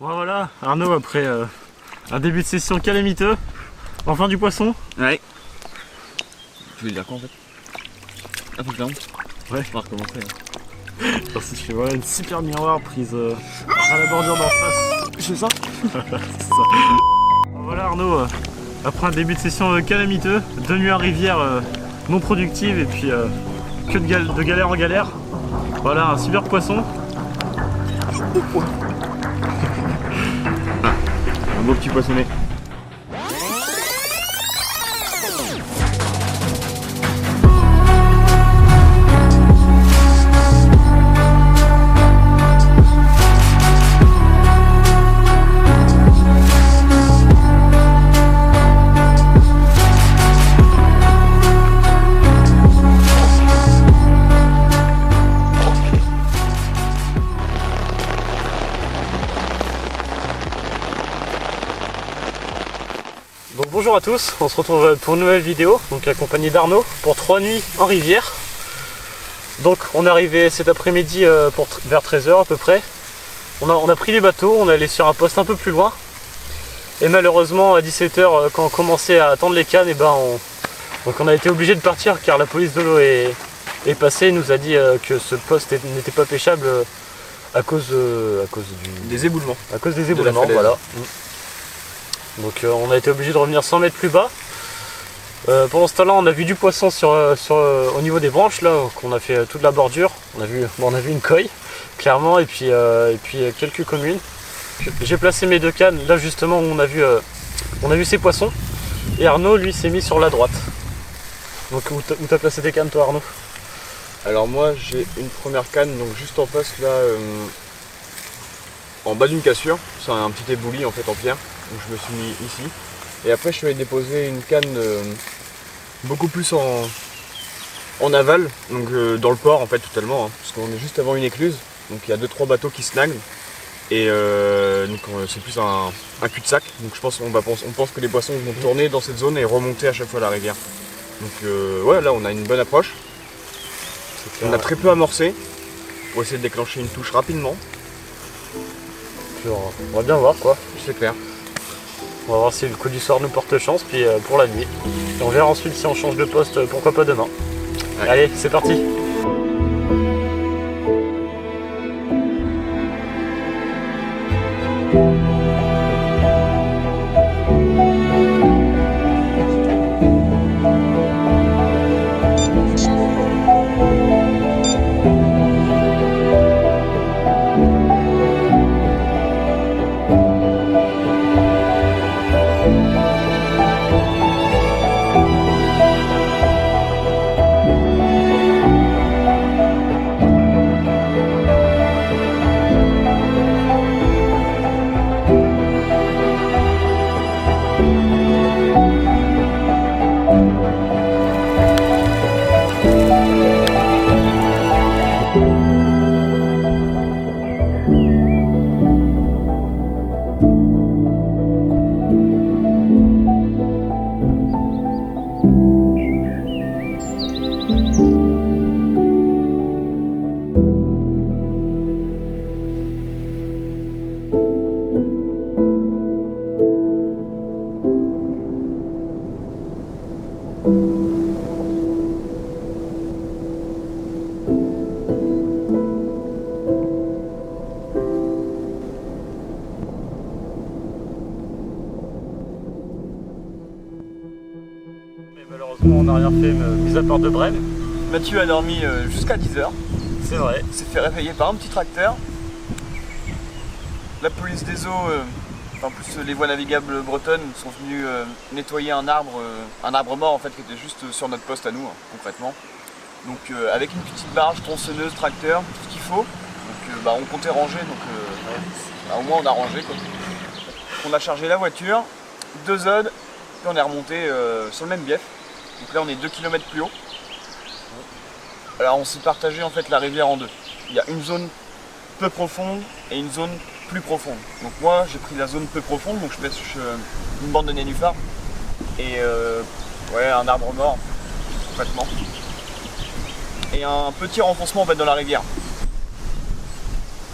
Bon voilà, Arnaud, après un début de session calamiteux, enfin du poisson. Ouais. Tu veux dire quoi en fait? Ah, faut que j'avance. Ouais. On va recommencer. Hein. Alors si tu fais voilà une super miroir prise à la bordure d'en face. C'est ça? C'est ça. Bon, voilà Arnaud, après un début de session calamiteux, 2 nuits à rivière non productive et puis que de galère en galère. Voilà un super poisson. Un beau petit poissonnet. Donc bonjour à tous, on se retrouve pour une nouvelle vidéo, donc accompagné d'Arnaud pour 3 nuits en rivière. Donc on est arrivé cet après-midi vers 13 h à peu près. On a pris les bateaux, on est allé sur un poste un peu plus loin. Et malheureusement à 17 h quand on commençait à attendre les cannes, donc on a été obligé de partir car la police de l'eau est passée et nous a dit que ce poste n'était pas pêchable à cause Des éboulements. À cause des éboulements, voilà. Donc on a été obligé de revenir 100 mètres plus bas. Pendant ce temps-là, on a vu du poisson au niveau des branches, là, qu'on a fait toute la bordure. On a vu une coille, clairement, et puis quelques communes. J'ai placé mes 2 cannes, là justement où on a vu ces poissons. Et Arnaud, lui, s'est mis sur la droite. Donc où t'as placé tes cannes, toi, Arnaud? Alors moi j'ai une première canne donc juste en face là en bas d'une cassure. C'est un petit éboulis en fait en pierre. Donc je me suis mis ici. Et après je suis allé déposer une canne beaucoup plus en aval, donc dans le port en fait totalement, hein, parce qu'on est juste avant une écluse. Donc il y a 2-3 bateaux qui snagnent. Et donc c'est plus un cul-de-sac. Donc je pense on pense que les poissons vont tourner dans cette zone et remonter à chaque fois la rivière. Donc ouais, là on a une bonne approche. On a très peu amorcé. On va essayer de déclencher une touche rapidement. On va bien voir quoi. C'est clair. On va voir si le coup du soir nous porte chance, puis pour la nuit. Et on verra ensuite si on change de poste, pourquoi pas demain. Ouais. Allez, c'est parti. Malheureusement on n'a rien fait, mis à part de Brême. Mathieu a dormi jusqu'à 10 h. C'est vrai. Il s'est fait réveiller par un petit tracteur. La police des eaux, en plus les voies navigables bretonnes sont venues nettoyer un arbre mort en fait qui était juste sur notre poste à nous, hein, concrètement. Donc avec une petite barge, tronçonneuse, tracteur, tout ce qu'il faut. Donc on comptait ranger, donc au moins on a rangé quoi. On a chargé la voiture, 2 odes, puis on est remonté sur le même bief. Donc là on est 2 km plus haut. Alors on s'est partagé en fait la rivière en deux. Il y a une zone peu profonde et une zone plus profonde. Donc moi j'ai pris la zone peu profonde, donc je pêche une bande de nénuphars et ouais, un arbre mort concrètement. Et un petit renfoncement en fait dans la rivière.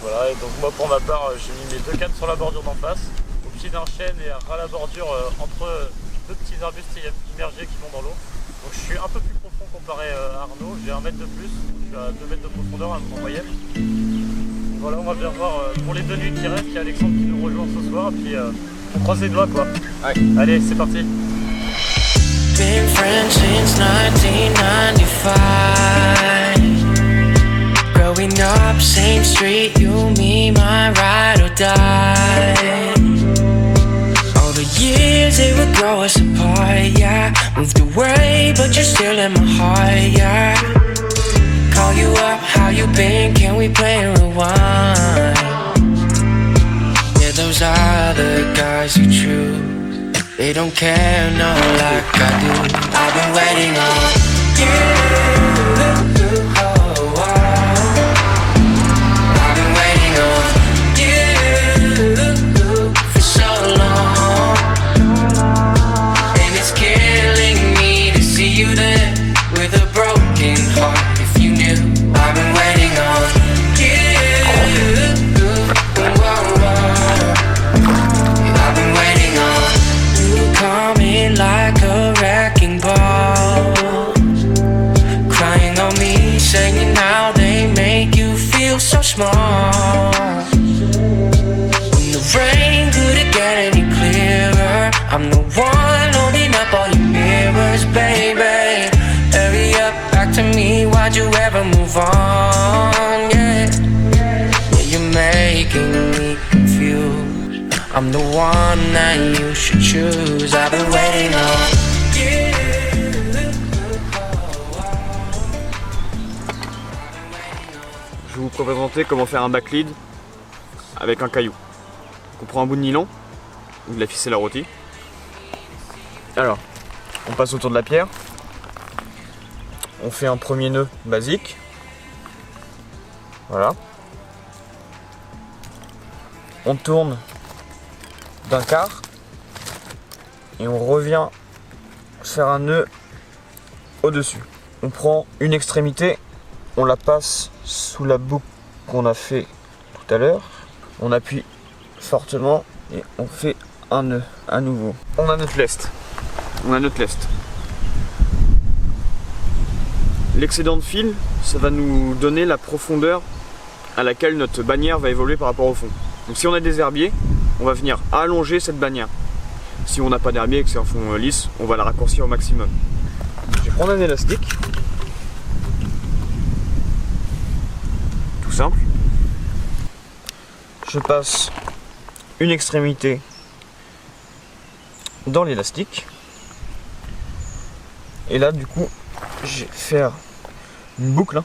Voilà, et donc moi pour ma part j'ai mis mes 2 cannes sur la bordure d'en face, au pied d'un chêne et à la bordure entre 2 petits arbustes immergés qui vont dans l'eau. Donc je suis un peu plus profond comparé à Arnaud, j'ai 1 mètre de plus, je suis à 2 mètres de profondeur en moyenne. Donc voilà, on va bien voir pour les 2 nuits qui restent, il y a Alexandre qui nous rejoint ce soir, et puis on croise les doigts quoi. Ouais. Allez, c'est parti. Been friends since 1995. Growing up, same street, you, me, my ride or die. All the years they would grow us apart, yeah. Moved away, but you're still in my heart, yeah. Call you up, how you been? Can we play and rewind? Yeah, those are the guys you choose. They don't care, no, like I do. I've been waiting on you. Oh, oh. I've been waiting on you for so long, and it's killing me to see you there with a broken heart. If you knew, I've been waiting on you. Oh, oh. I've been waiting on coming like a wrecking ball, crying on me, saying how they make you feel so small. When the rain couldn't get any clearer, I'm the one holding up all your mirrors, baby. Hurry up, back to me, why'd you ever move on? Yeah, yeah, you're making me confused. I'm the one that you should choose. I've been waiting on you. Je vais vous présenter comment faire un backlead avec un caillou. On prend un bout de nylon ou de la ficelle à rôti. Alors, on passe autour de la pierre. On fait un premier nœud basique. Voilà. On tourne d'un quart et on revient faire un nœud au-dessus. On prend une extrémité, on la passe sous la boucle qu'on a fait tout à l'heure, on appuie fortement et on fait un nœud à nouveau. On a notre lest. L'excédent de fil, ça va nous donner la profondeur à laquelle notre bannière va évoluer par rapport au fond. Donc si on a des herbiers, on va venir allonger cette bannière. Si on n'a pas d'herbier et que c'est un fond lisse, on va la raccourcir au maximum. Je vais prendre un élastique. Tout simple. Je passe une extrémité dans l'élastique. Et là, du coup, je vais faire une boucle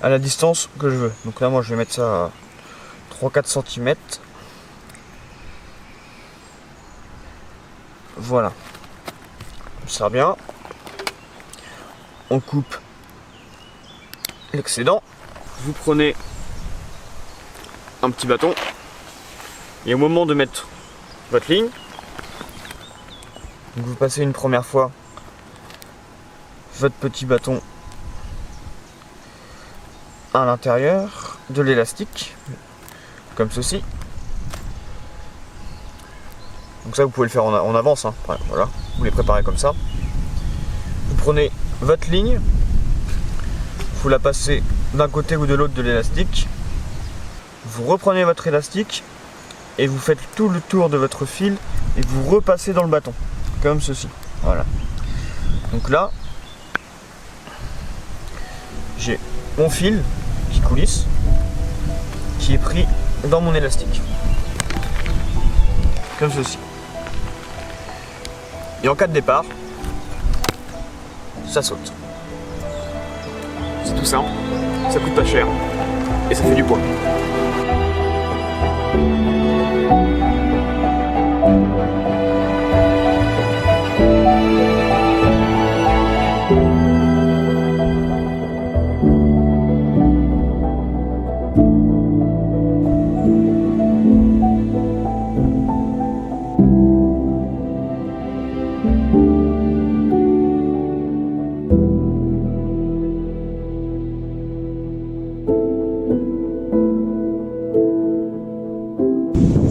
à la distance que je veux. Donc là, moi, je vais mettre ça à 3-4 cm. Voilà, ça sert bien. On coupe l'excédent. Vous prenez un petit bâton et au moment de mettre votre ligne, vous passez une première fois votre petit bâton à l'intérieur de l'élastique, comme ceci. Donc ça vous pouvez le faire en avance, hein. Voilà, vous les préparez comme ça. Vous prenez votre ligne, vous la passez d'un côté ou de l'autre de l'élastique. Vous reprenez votre élastique et vous faites tout le tour de votre fil et vous repassez dans le bâton, comme ceci. Voilà. Donc là, j'ai mon fil qui coulisse, qui est pris dans mon élastique, comme ceci. Et en cas de départ, ça saute. C'est tout simple, ça coûte pas cher et ça fait du poids.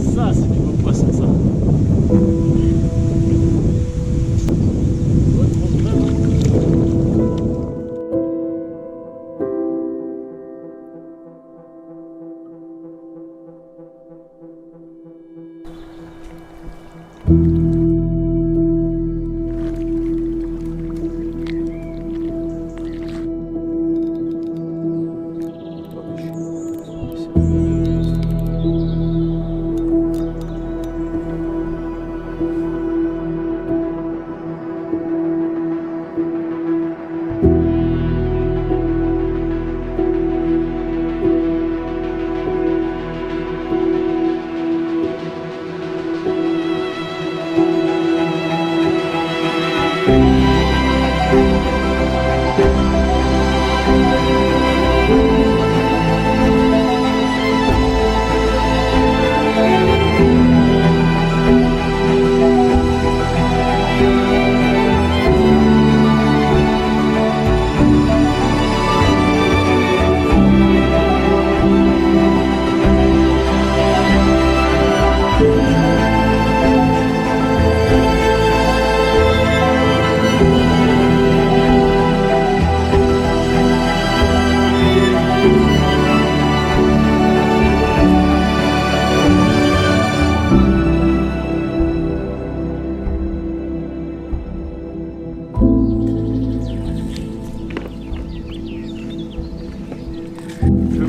Ça, c'est du beau poisson, ça.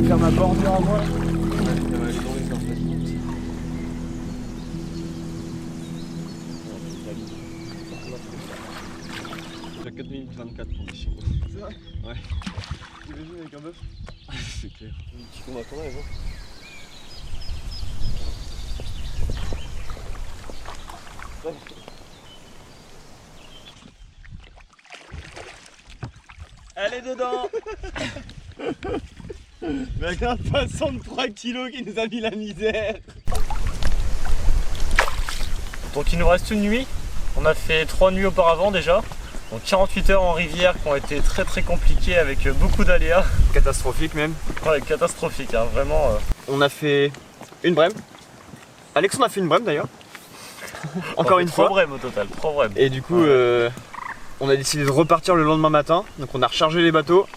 Faire ma bordure à moi là. J'ai 4 minutes 24 pour des chingos. C'est vrai? Ouais. T'imagines avec un bœuf? C'est clair. Tu qu'on attendait avant. Elle est dedans. Avec un poisson de 3 kilos qui nous a mis la misère. Donc il nous reste une nuit. On a fait 3 nuits auparavant déjà. Donc 48 heures en rivière qui ont été très très compliquées avec beaucoup d'aléas. Catastrophique même. Ouais, catastrophique, hein, vraiment. On a fait une brème. Alexandre a fait une brème d'ailleurs. Encore une fois. 3 brèmes au total, 3 brèmes. Et du coup, on a décidé de repartir le lendemain matin. Donc on a rechargé les bateaux.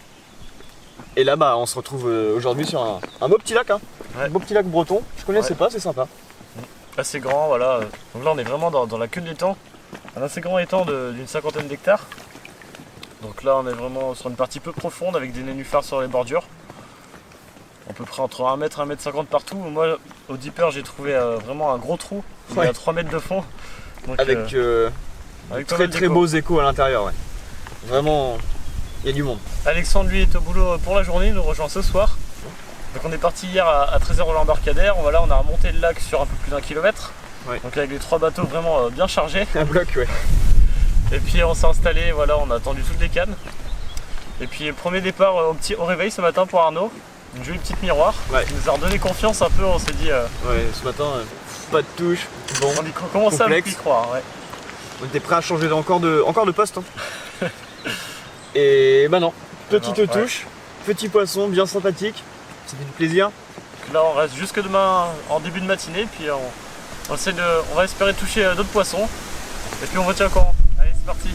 Et là, bah, on se retrouve aujourd'hui sur un beau petit lac. Hein. Ouais. Un beau petit lac breton. Je connaissais Ouais. pas, c'est sympa. Assez grand, voilà. Donc là on est vraiment dans la queue de l'étang. Un assez grand étang d'une 50aine d'hectares. Donc là on est vraiment sur une partie peu profonde avec des nénuphars sur les bordures. À peu près entre 1 mètre et 1 mètre 50 partout. Moi au Deeper j'ai trouvé vraiment un gros trou. Il Ouais. y a 3 mètres de fond. Donc, Avec, avec pas très mal très d'écho. beaux échos à l'intérieur. Ouais. Vraiment, il y a du monde. Alexandre lui est au boulot pour la journée, il nous rejoint ce soir. Donc on est parti hier à 13h au l'embarcadère. Voilà, on a remonté le lac sur un peu plus d'1 kilomètre. Ouais. Donc avec les 3 bateaux vraiment bien chargés. Un bloc, ouais. Et puis on s'est installé, voilà, on a attendu toutes les cannes. Et puis premier départ au réveil ce matin pour Arnaud. Une jolie petite miroir. Ouais. Qui nous a redonné confiance un peu, on s'est dit. Ouais, ce matin, pas de touche. Bon, On y commençait à complexe. y croire. Ouais. on était prêt à changer encore de poste. Hein. Et bah non, petite Ouais. touche, petit poisson bien sympathique. Ça fait du plaisir. Donc là on reste jusque demain en début de matinée. Puis on va espérer toucher d'autres poissons. Et puis on retient quand. Allez, c'est parti.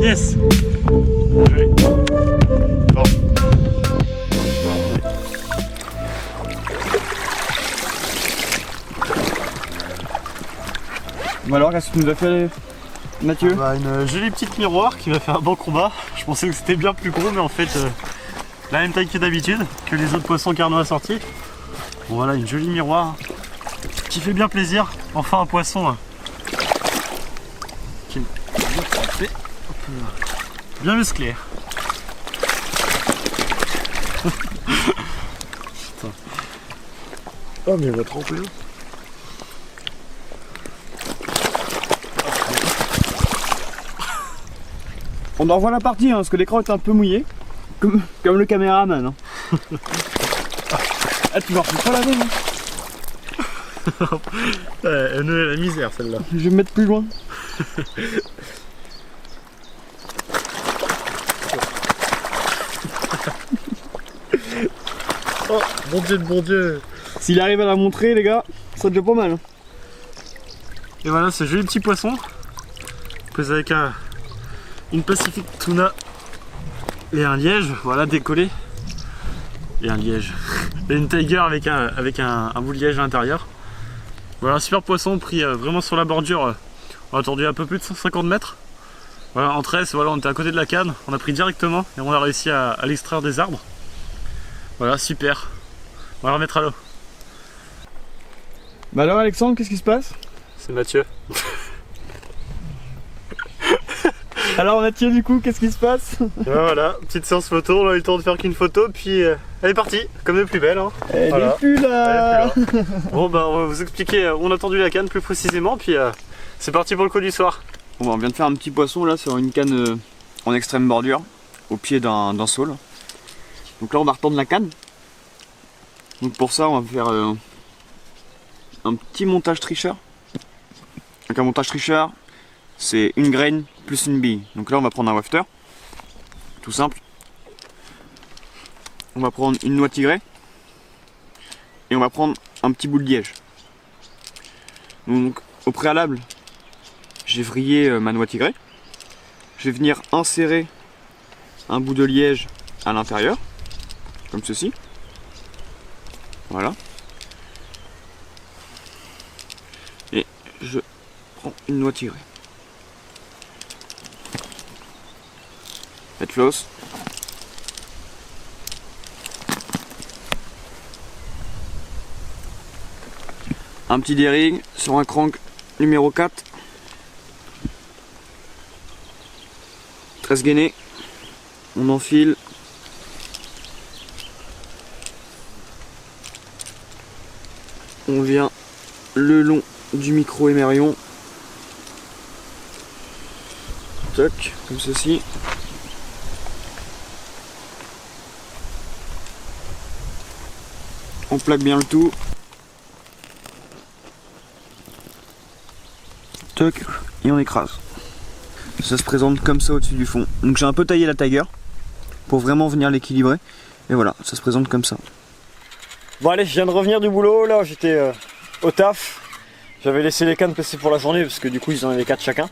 Yes. Bien joué. Bon. Bon alors, qu'est-ce que tu nous as fait, Mathieu? Bah, une jolie petite miroir qui m'a fait un bon combat. Je pensais que c'était bien plus gros, mais en fait, la même taille que d'habitude, que les autres poissons qu'Arnaud a sortis. Bon voilà, une jolie miroir qui fait bien plaisir. Enfin un poisson qui est bien musclé. Putain. Oh mais il va tremper. On en revoit la partie, hein, parce que l'écran est un peu mouillé. Comme le caméraman. Hein. Ah, tu vas pas la même. Elle est la misère celle-là. Je vais me mettre plus loin. Oh, bon Dieu de bon Dieu. S'il arrive à la montrer, les gars, ça devient pas mal. Hein. Et voilà ce joli petit poisson. Pris avec une Pacific Tuna et un liège, voilà décollé. Et un liège. Et une tiger avec un bout de liège à l'intérieur. Voilà un super poisson pris vraiment sur la bordure. On a attendu un peu plus de 150 mètres. Voilà, en tresse, voilà, on était à côté de la canne, on a pris directement et on a réussi à l'extraire des arbres. Voilà, super. On va la remettre à l'eau. Bah alors Alexandre, qu'est-ce qui se passe? C'est Mathieu. Alors Mathieu, du coup, qu'est-ce qui se passe? Voilà, petite séance photo, on a eu le temps de faire qu'une photo, puis elle est partie, comme de plus belle. Hein. Elle Voilà. est plus là, Elle est plus là. Bon bah on va vous expliquer, on a tendu la canne plus précisément, puis c'est parti pour le coup du soir. Bon, on vient de faire un petit poisson là sur une canne en extrême bordure, au pied d'un saule. Donc là on va retendre la canne. Donc pour ça on va faire un petit montage tricheur. Donc un montage tricheur, c'est une graine plus une bille. Donc là on va prendre un wafter, tout simple. On va prendre une noix tigrée et on va prendre un petit bout de liège. Donc au préalable, j'ai vrillé ma noix tigrée. Je vais venir insérer un bout de liège à l'intérieur, comme ceci. Voilà. Et je prends une noix tigrée. Faites floss. Un petit D-ring sur un crank numéro 4. 13 gainés. On enfile. On vient le long du micro émerion. Toc, comme ceci. On plaque bien le tout. Toc, et on écrase. Ça se présente comme ça au-dessus du fond. Donc j'ai un peu taillé la tiger pour vraiment venir l'équilibrer. Et voilà, ça se présente comme ça. Bon allez, je viens de revenir du boulot, là j'étais au taf. J'avais laissé les cannes passer pour la journée parce que du coup ils en avaient 4 chacun.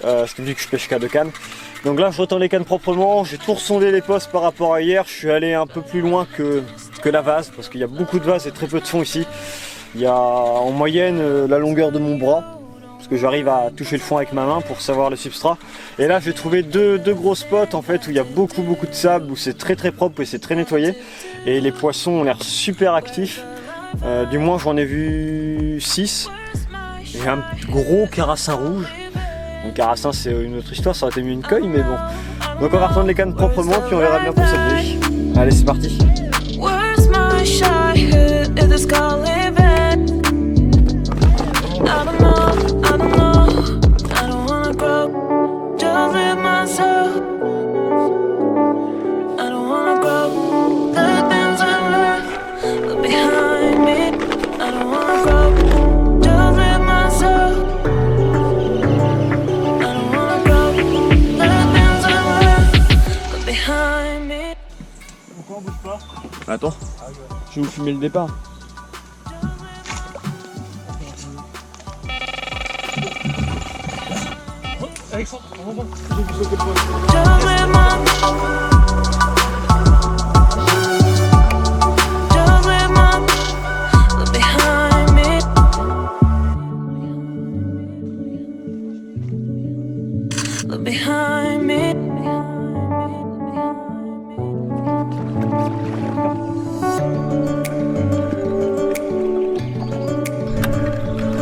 Ce qui me dit que je pêche qu'à 2 cannes. Donc là je retends les cannes proprement, j'ai tout ressondé les postes par rapport à hier. Je suis allé un peu plus loin que la vase parce qu'il y a beaucoup de vases et très peu de fond ici. Il y a en moyenne la longueur de mon bras. Parce que j'arrive à toucher le fond avec ma main pour savoir le substrat. Et là j'ai trouvé deux gros spots en fait où il y a beaucoup de sable, où c'est très propre et c'est très nettoyé. Et les poissons ont l'air super actifs. Du moins j'en ai vu 6. J'ai un gros carassin rouge. Donc carassin c'est une autre histoire, ça aurait été mieux une coille mais bon. Donc on va retendre les cannes proprement puis on verra bien pour cette nuit. Allez c'est parti. Where's my shy head in the scarlet bed? I don't know, I don't wanna grow, just live myself. I don't wanna grow, the things I left behind me. I don't wanna grow, just live myself. I don't wanna grow, the things I left behind me. Pourquoi on bouge pas? Attends, je vais vous filmer le départ. Alexandre, on remonte. Just leave my look behind me. Look behind me.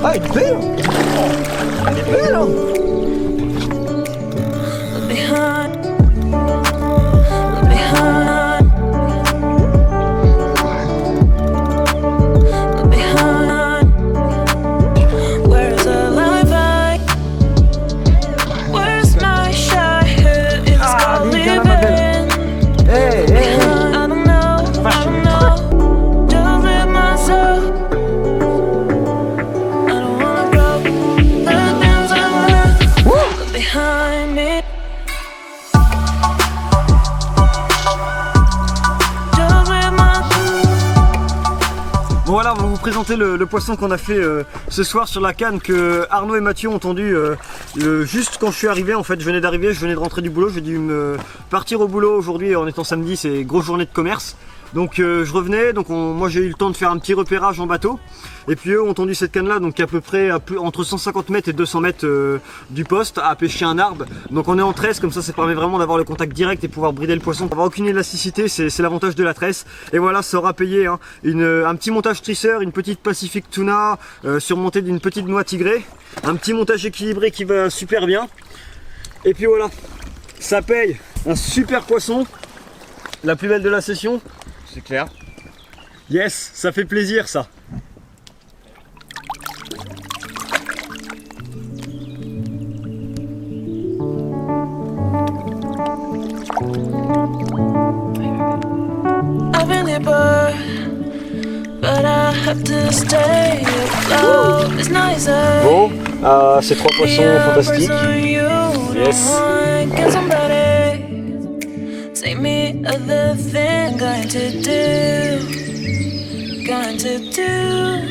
Ah, elle est belle! Elle est belle, hein! Look behind. Look behind. Look behind. Where's the life I? Where's my shot? Who is calling? Hey, hey! I don't know. I don't know. Just leave myself. I don't wanna go. The things I left. Look behind me. Just leave my. Bon voilà, on va vous présenter le poisson qu'on a fait ce soir sur la canne que Arnaud et Mathieu ont tendu juste quand je suis arrivé. En fait, je venais d'arriver, je venais de rentrer du boulot, j'ai dû me partir au boulot aujourd'hui en étant samedi, c'est grosse journée de commerce. Donc je revenais, donc moi j'ai eu le temps de faire un petit repérage en bateau. Et puis eux ont tendu cette canne là, donc à peu près entre 150 mètres et 200 mètres du poste à pêcher un arbre. Donc on est en tresse, comme ça permet vraiment d'avoir le contact direct et pouvoir brider le poisson. Avoir aucune élasticité, c'est l'avantage de la tresse. Et voilà, ça aura payé hein. Un petit montage trisseur, une petite Pacific Tuna surmontée d'une petite noix tigrée. Un petit montage équilibré qui va super bien. Et puis voilà, ça paye. Un super poisson, la plus belle de la session. C'est clair. Yes, ça fait plaisir ça. I've been there, but I have to stay afloat. It's nicer. Bon, ces trois poissons fantastiques. Yes. Get somebody. Take me other thing going to do. Going to do.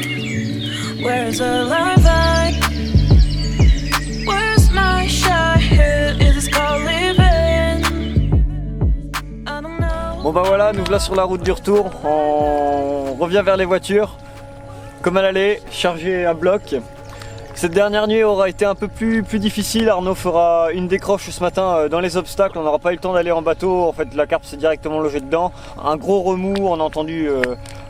Where's the life I? Where's my shot? Who is this called living? I don't know. Bon bah voilà, nous voilà sur la route du retour. On revient vers les voitures. Comme à l'aller, chargé à bloc. Cette dernière nuit aura été un peu plus difficile. Arnaud fera une décroche ce matin dans les obstacles. On n'aura pas eu le temps d'aller en bateau. En fait, la carpe s'est directement logée dedans. Un gros remous, on a entendu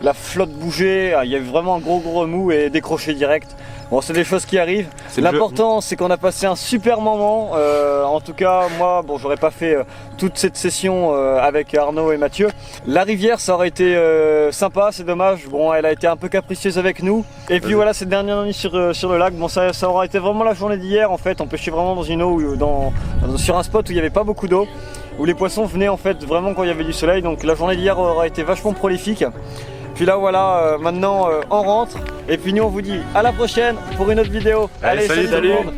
la flotte bouger. Il y a eu vraiment un gros remous et décroché direct. Bon, c'est des choses qui arrivent. L'important, c'est qu'on a passé un super moment. En tout cas, moi, bon, j'aurais pas fait toute cette session avec Arnaud et Mathieu. La rivière, ça aurait été sympa, c'est dommage. Bon, elle a été un peu capricieuse avec nous. Et puis voilà, cette dernière nuit sur le lac, bon, ça aura été vraiment la journée d'hier. En fait, on pêchait vraiment dans une eau, sur un spot où il n'y avait pas beaucoup d'eau, où les poissons venaient en fait vraiment quand il y avait du soleil. Donc la journée d'hier aura été vachement prolifique. Puis là voilà, maintenant on rentre. Et puis nous on vous dit à la prochaine pour une autre vidéo. Allez, salut, tout le monde.